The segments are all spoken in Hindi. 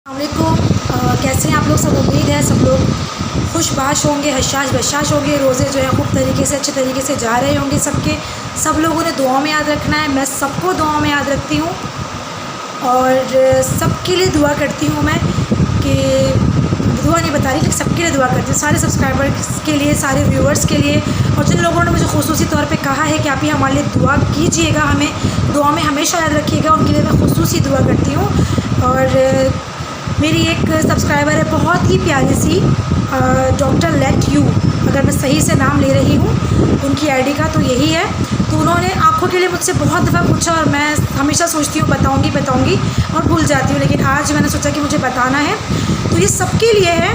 अस्सलामुअलैकुम। कैसे हैं आप लोग सब। उम्मीद है सब लोग खुशबाश होंगे, हशाश बशाश होंगे। रोज़े जो है खूब तरीके से अच्छे तरीके से जा रहे होंगे। सब लोगों ने दुआ में याद रखना है। मैं सबको दुआ में याद रखती हूँ और सबके लिए दुआ करती हूँ मैं कि दुआ नहीं बता रही लेकिन सबके लिए दुआ करती हूँ, सारे सब्सक्राइबर्स के लिए, सारे व्यूअर्स के लिए। और जिन लोगों ने मुझे खुसूसी तौर पे कहा है कि आप ही हमारे लिए दुआ कीजिएगा, हमें दुआ में हमेशा याद रखिएगा, उनके लिए मैं खुसूसी दुआ करती हूँ। और मेरी एक सब्सक्राइबर है बहुत ही प्यारी सी, डॉक्टर लेट यू, अगर मैं सही से नाम ले रही हूँ उनकी आईडी का तो यही है। तो उन्होंने आँखों के लिए मुझसे बहुत दफ़ा पूछा और मैं हमेशा सोचती हूँ बताऊँगी और भूल जाती हूँ, लेकिन आज मैंने सोचा कि मुझे बताना है। तो ये सबके लिए है,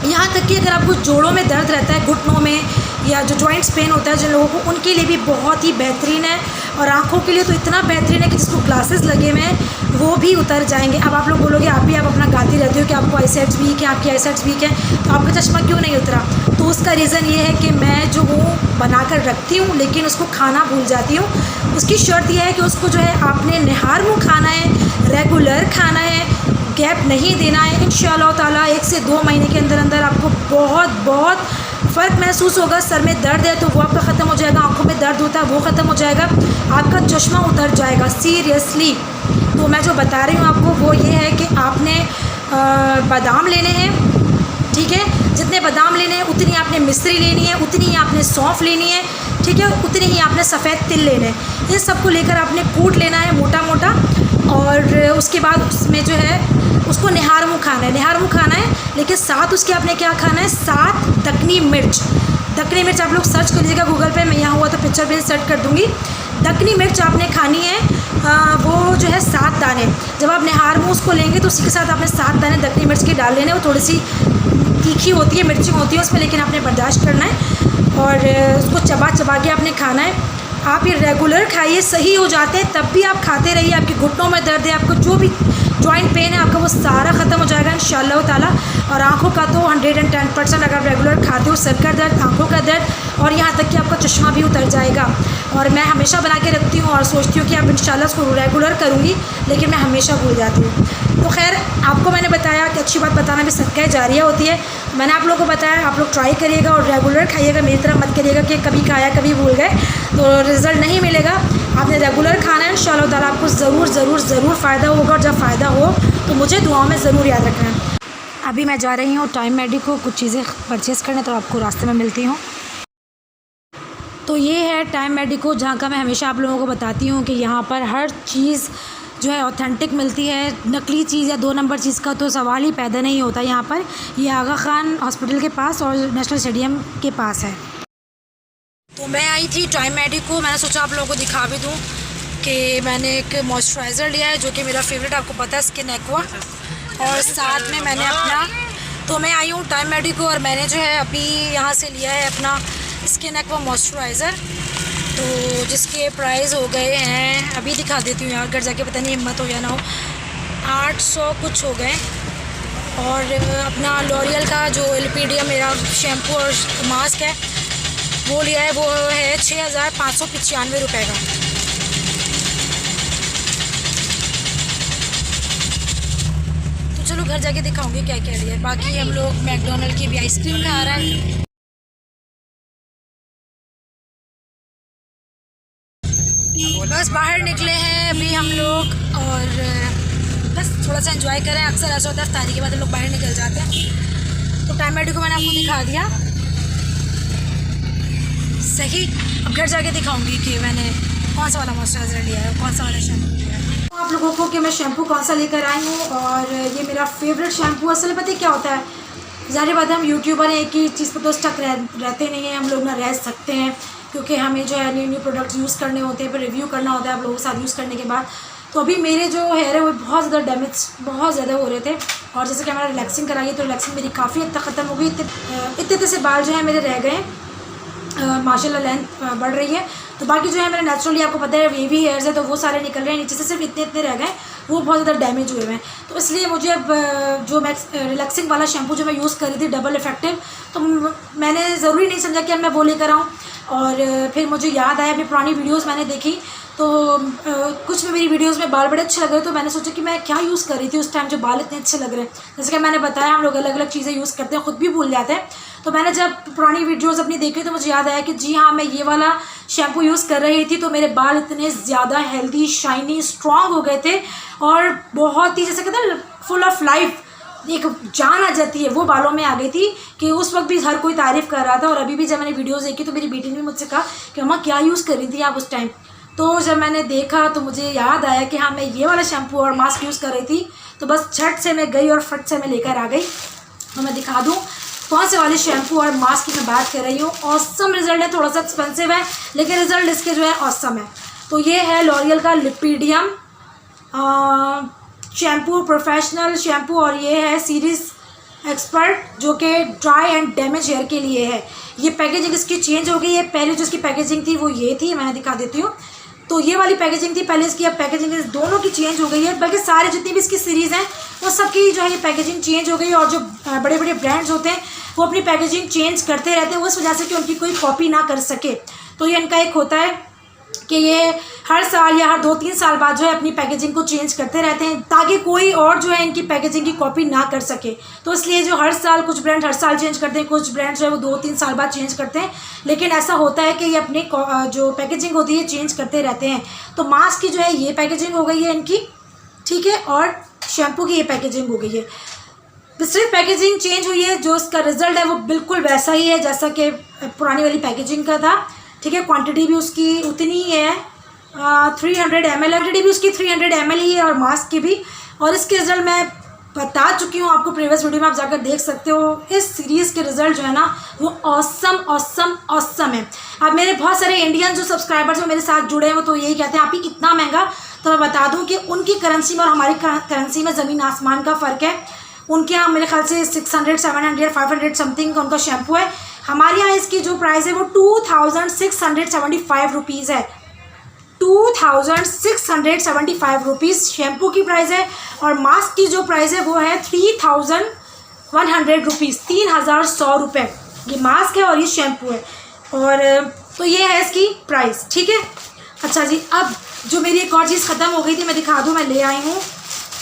यहाँ तक कि अगर आपको जोड़ों में दर्द रहता है, घुटनों में, या जो जॉइंट्स पेन होता है जिन लोगों को, उनके लिए भी बहुत ही बेहतरीन है। और आँखों के लिए तो इतना बेहतरीन है कि जिसको ग्लासेस लगे हुए हैं वो भी उतर जाएंगे। अब आप लोग बोलोगे आप भी आप अपना गाती रहती हो कि आपको आईसाइट्स वीक है, आपकी आईसाइट्स वीक है, तो आपका चश्मा क्यों नहीं उतरा? तो उसका रीज़न ये है कि मैं जो हूँ बना कर रखती हूँ लेकिन उसको खाना भूल जाती हूँ। उसकी शर्त यह है कि उसको जो है आपने निहार मुँह खाना है, रेगुलर खाना है, गैप नहीं देना है। इंशाअल्लाह ताला 1 से 2 महीने के अंदर अंदर आपको बहुत फ़र्क महसूस होगा। सर में दर्द है तो वो आपका ख़त्म हो जाएगा, आंखों में दर्द होता है वो ख़त्म हो जाएगा, आपका चश्मा उतर जाएगा सीरियसली। तो मैं जो बता रही हूँ आपको वो ये है कि आपने बादाम लेने हैं, ठीक है, जितने बादाम लेने हैं उतनी आपने मिश्री लेनी है, उतनी ही आपने सौंफ लेनी है, ठीक है, उतनी ही आपने सफ़ेद तिल लेने हैं। इन सबको लेकर आपने कूट लेना है मोटा मोटा, और उसके बाद उसमें जो है उसको निहार मुँह खाना है, निहार मुँह खाना है। लेकिन साथ उसके आपने क्या खाना है, 7 दक्कनी मिर्च। दक्कनी मिर्च आप लोग सर्च कर लीजिएगा गूगल पे, मैं यहाँ हुआ तो पिक्चर पे सर्च कर दूँगी। दक्कनी मिर्च आपने खानी है, वो जो है 7 दाने। जब आप निहार मुँह उसको लेंगे तो उसी के साथ आपने 7 दाने दक्कनी मिर्च के डाल लेने। वो थोड़ी सी तीखी होती है, मिर्ची होती है उसमें, लेकिन आपने बर्दाश्त करना है और उसको चबा के आपने खाना है। आप ये रेगुलर खाइए, सही हो जाते हैं तब भी आप खाते रहिए। आपके घुटनों में दर्द है, आपको जो भी जॉइंट पेन है आपका वो सारा ख़त्म हो जाएगा इंशाअल्लाह ताला। और आँखों का तो 110% अगर आप रेगुलर खाते हो, सर का दर्द, आँखों का दर्द, और यहाँ तक कि आपका चश्मा भी उतर जाएगा। और मैं हमेशा बना के रखती हूँ और सोचती हूँ कि अब इंशाअल्लाह उसको रेगुलर करूँगी, लेकिन मैं हमेशा भूल जाती हूँ। तो खैर आपको मैंने बताया कि अच्छी बात बताना भी सदका जारिया होती है। मैंने आप लोगों को बताया, आप लोग ट्राई करिएगा और रेगुलर खाइएगा। मेरी तरह मत करिएगा कि कभी खाया कभी भूल गए, तो रिज़ल्ट नहीं मिलेगा। आपने रेगुलर खाना है, इंशाअल्लाह ताला आपको ज़रूर फ़ायदा होगा। और जब फ़ायदा हो तो मुझे दुआओं में ज़रूर याद रखना है। अभी मैं जा रही हूँ टाइम मेडी को कुछ चीज़ें परचेज़ करने, तो आपको रास्ते में मिलती हूँ। तो ये है टाइम मेडी को, जहाँ का मैं हमेशा आप लोगों को बताती हूँ कि यहाँ पर हर चीज़ जो है ऑथेंटिक मिलती है। नकली चीज़ या 2 नंबर चीज़ का तो सवाल ही पैदा नहीं होता यहाँ पर। ये आगा खान हॉस्पिटल के पास और नेशनल स्टेडियम के पास है। तो मैं आई थी टाइम मेडी को, मैंने सोचा आप लोगों को दिखा भी दूँ कि मैंने एक मॉइस्चराइज़र लिया है जो कि मेरा फेवरेट, आपको पता है, स्किन एक्वा। और साथ में मैंने अपना, तो मैं आई हूँ टाइम मेडी को और मैंने जो है अभी यहाँ से लिया है अपना स्किन एक्वा मॉइस्चराइज़र, तो जिसके प्राइस हो गए हैं, अभी दिखा देती हूँ यार, घर जाके पता नहीं हिम्मत हो या ना हो, 800 कुछ हो गए। और अपना लॉरियल का जो एलपीडिया मेरा शैम्पू और मास्क है वो लिया है, वो है 6595 रुपये का। तो चलो घर जाके दिखाऊंगी क्या क्या लिया है। बाकी हम लोग मैकडोनल्ड की भी आइसक्रीम खा रहा है। बस बाहर निकले हैं अभी हम लोग और बस थोड़ा सा एंजॉय करें। अक्सर ऐसा होता है इफ्तारी के बाद हम लोग बाहर निकल जाते हैं। तो टाइम मेडी को मैंने आपको दिखा दिया, सही। अब घर जाके दिखाऊंगी कि मैंने कौन सा वाला मॉइस्चराइज़र लिया है, कौन सा वाला शैम्पू लिया है। तो आप लोगों को कि मैं शैम्पू कौन सा लेकर आई हूँ, और ये मेरा फेवरेट शैम्पू। असल में पता है क्या होता है, ज़ाहिर बात है हम यूट्यूबर हैं, एक ही चीज़ पर तो स्टक रहते नहीं हैं, हम लोग ना रह सकते हैं, क्योंकि हमें जो है न्यू प्रोडक्ट्स यूज़ करने होते हैं, फिर रिव्यू करना होता है आप लोगों के साथ यूज़ करने के बाद। तो अभी मेरे जो हेयर है वो बहुत ज़्यादा डैमेज, बहुत ज़्यादा हो रहे थे, और जैसे कि हमारा रिलैक्सिंग कराइए तो रिलैक्सिंग मेरी काफ़ी हद तक ख़त्म हो गई। इतने से बाल जो है मेरे रह गए, माशाल्लाह लेंथ बढ़ रही है। तो बाकी जो है मेरा नेचुरली आपको पता है वेवी हेयर्स है, तो वो सारे निकल रहे हैं, नीचे से सिर्फ इतने रह गए, वो बहुत ज़्यादा डैमेज हुए हैं। तो इसलिए मुझे अब जो मैं रिलैक्सिंग वाला शैम्पू जो मैं यूज़ कर रही थी डबल इफेक्टिव, तो मैंने ज़रूरी नहीं समझा कि अब मैं वो लेकर आऊँ। और फिर मुझे याद आया, अभी पुरानी वीडियोस मैंने देखी तो कुछ में मेरी वीडियोस में बाल बड़े अच्छे लग रहे, तो मैंने सोचा कि मैं क्या यूज़ कर रही थी उस टाइम जो बाल इतने अच्छे लग रहे हैं। जैसे कि मैंने बताया हम लोग अलग अलग चीज़ें यूज़ करते हैं, ख़ुद भी भूल जाते हैं। तो मैंने जब पुरानी वीडियोस अपनी देखी तो मुझे याद आया कि जी हाँ, मैं ये वाला शैम्पू यूज़ कर रही थी, तो मेरे बाल इतने ज़्यादा हेल्दी, शाइनी, स्ट्रॉन्ग हो गए थे और बहुत ही जैसे कहते हैं फुल ऑफ लाइफ, एक जान आ जाती है, वो बालों में आ गई थी कि उस वक्त भी हर कोई तारीफ़ कर रहा था। और अभी भी जब मैंने वीडियोस देखी तो मेरी बेटी ने भी मुझसे कहा कि मम्मा क्या यूज़ कर रही थी आप उस टाइम। तो जब मैंने देखा तो मुझे याद आया कि हाँ, मैं ये वाला शैम्पू और मास्क यूज़ कर रही थी। तो बस झट से मैं गई और फट से मैं लेकर आ गई। तो मैं दिखा दूँ कौन से वाले शैम्पू और मास्क की मैं बात कर रही हूँ। ऑसम रिजल्ट है, थोड़ा सा एक्सपेंसिव है लेकिन रिजल्ट इसके जो है ऑसम है। तो ये है लॉरियल का लिपिडियम शैम्पू, प्रोफेशनल शैम्पू, और ये है सीरीज़ एक्सपर्ट जो कि ड्राई एंड डैमेज हेयर के लिए है। ये पैकेजिंग इसकी चेंज हो गई है, पहले जो इसकी पैकेजिंग थी वो ये थी, मैं दिखा देती हूँ। तो ये वाली पैकेजिंग थी पहले इसकी, अब पैकेजिंग दोनों की चेंज हो गई है। बल्कि सारे जितनी भी इसकी सीरीज़ हैं वो सबकी जो है ये पैकेजिंग चेंज हो गई है। और जो बड़े बड़े ब्रांड्स होते हैं वो अपनी पैकेजिंग चेंज करते रहते हैं उस वजह से कि उनकी कोई कॉपी ना कर सके। तो ये इनका एक होता है कि ये हर साल या हर 2-3 साल बाद जो है अपनी पैकेजिंग को चेंज करते रहते हैं ताकि कोई और जो है इनकी पैकेजिंग की कॉपी ना कर सके। तो इसलिए जो हर साल कुछ ब्रांड हर साल चेंज करते हैं, कुछ ब्रांड जो है वो 2-3 साल बाद चेंज करते हैं। लेकिन ऐसा होता है कि ये अपनी जो पैकेजिंग होती है चेंज करते रहते हैं। तो मास्क की जो है ये पैकेजिंग हो गई है इनकी, ठीक है, और शैम्पू की ये पैकेजिंग हो गई है। सिर्फ पैकेजिंग चेंज हुई है, जो इसका रिज़ल्ट है वो बिल्कुल वैसा ही है जैसा कि पुरानी वाली पैकेजिंग का था, ठीक है। क्वांटिटी भी उसकी उतनी ही है, 300 ml क्वांटिटी भी उसकी 300 ml ही है और मास्क की भी। और इसके रिज़ल्ट मैं बता चुकी हूँ आपको प्रीवियस वीडियो में, आप जाकर देख सकते हो। इस सीरीज़ के रिज़ल्ट जो है ना वो ऑसम ऑसम ऑसम है। अब मेरे बहुत सारे इंडियन जो सब्सक्राइबर्स जो मेरे साथ जुड़े हैं वो तो यही कहते हैं आप ही कितना महंगा। तो मैं बता दूँ कि उनकी करेंसी में और हमारी करेंसी में ज़मीन आसमान का फ़र्क है। उनके यहाँ मेरे ख्याल से 600, 700, 500 समथिंग का उनका शैम्पू है। हमारे यहाँ इसकी जो प्राइस है वो 2675 रुपीज़ है। 2675 रुपीज़ शैम्पू की प्राइस है। और मास्क की जो प्राइस है वो है 3100 रुपीज़, 3100 रुपये ये मास्क है और ये शैम्पू है। और तो ये है इसकी प्राइस, ठीक है। अच्छा जी, अब जो मेरी एक और चीज़ ख़त्म हो गई थी मैं दिखा दूँ, मैं ले आई हूँ,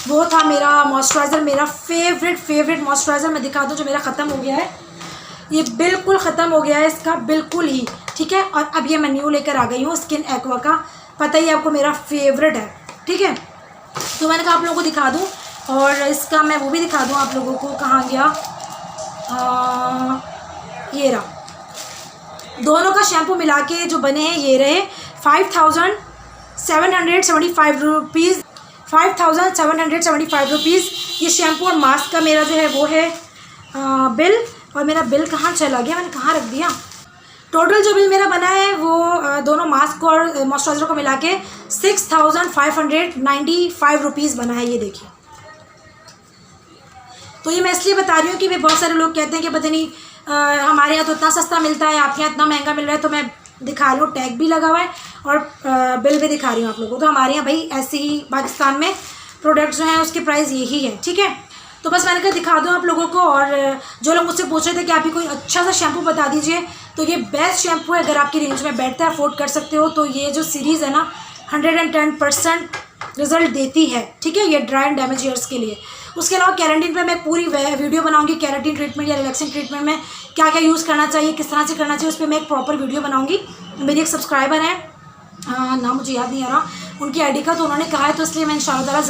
वो था मेरा मॉइस्चराइज़र, मेरा फेवरेट मॉइस्चराइज़र। मैं दिखा दूँ जो मेरा ख़त्म हो गया है, ये बिल्कुल ख़त्म हो गया है इसका, बिल्कुल ही, ठीक है। और अब ये मैं न्यू लेकर आ गई हूँ स्किन एक्वा का, पता ही आपको मेरा फेवरेट है, ठीक है। तो मैंने कहा आप लोगों को दिखा दूँ, और इसका मैं वो भी दिखा दूँ आप लोगों को, कहाँ गया, ये रहा। दोनों का शैम्पू मिला के जो बने हैं ये रहे 5775 रुपीज़, 5775 रुपीज़ ये शैम्पू और मास्क का मेरा जो है वो है बिल। और मेरा बिल कहाँ चला गया, मैंने कहाँ रख दिया। टोटल जो बिल मेरा बना है वो दोनों मास्क और मॉइस्चराइज़र को मिला के 6595 रुपीज़ बना है, ये देखिए। तो ये मैं इसलिए बता रही हूँ कि वे बहुत सारे लोग कहते हैं कि पता नहीं हमारे यहाँ तो इतना सस्ता मिलता है, आपके यहाँ इतना महंगा मिल रहा है। तो मैं दिखा रही हूँ, टैग भी लगा हुआ है और बिल भी दिखा रही हूँ आप लोगों को। तो हमारे यहाँ भाई ऐसे ही पाकिस्तान में प्रोडक्ट्स जो हैं उसकी प्राइस यही है, ठीक है। तो बस मैंने कहा दिखा दूँ आप लोगों को। और जो लोग मुझसे पूछ रहे थे कि आप ही कोई अच्छा सा शैम्पू बता दीजिए, तो ये बेस्ट शैम्पू है अगर आपकी रेंज में बैठता है, अफोर्ड कर सकते हो। तो ये जो सीरीज़ है ना 110% रिज़ल्ट देती है, ठीक है, ये ड्राई एंड डैमेज हेयर्स के लिए। उसके अलावा केराटिन पे मैं पूरी वीडियो बनाऊंगी, केराटिन ट्रीटमेंट या रिलैक्सिंग ट्रीटमेंट में क्या क्या यूज़ करना चाहिए, किस तरह से करना चाहिए, उस पर मैं एक प्रॉपर वीडियो बनाऊंगी। मेरी एक सब्सक्राइबर है, नाम मुझे याद नहीं आ रहा उनकी आईडी का, तो उन्होंने कहा है, तो इसलिए मैं इंशाअल्लाह ताला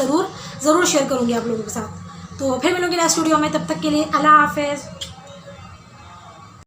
ज़रूर शेयर करूँगी आप लोगों के साथ। तो फिर मिलूँगी नेक्स्ट वीडियो में, तब तक के लिए अल्लाह हाफ़िज़।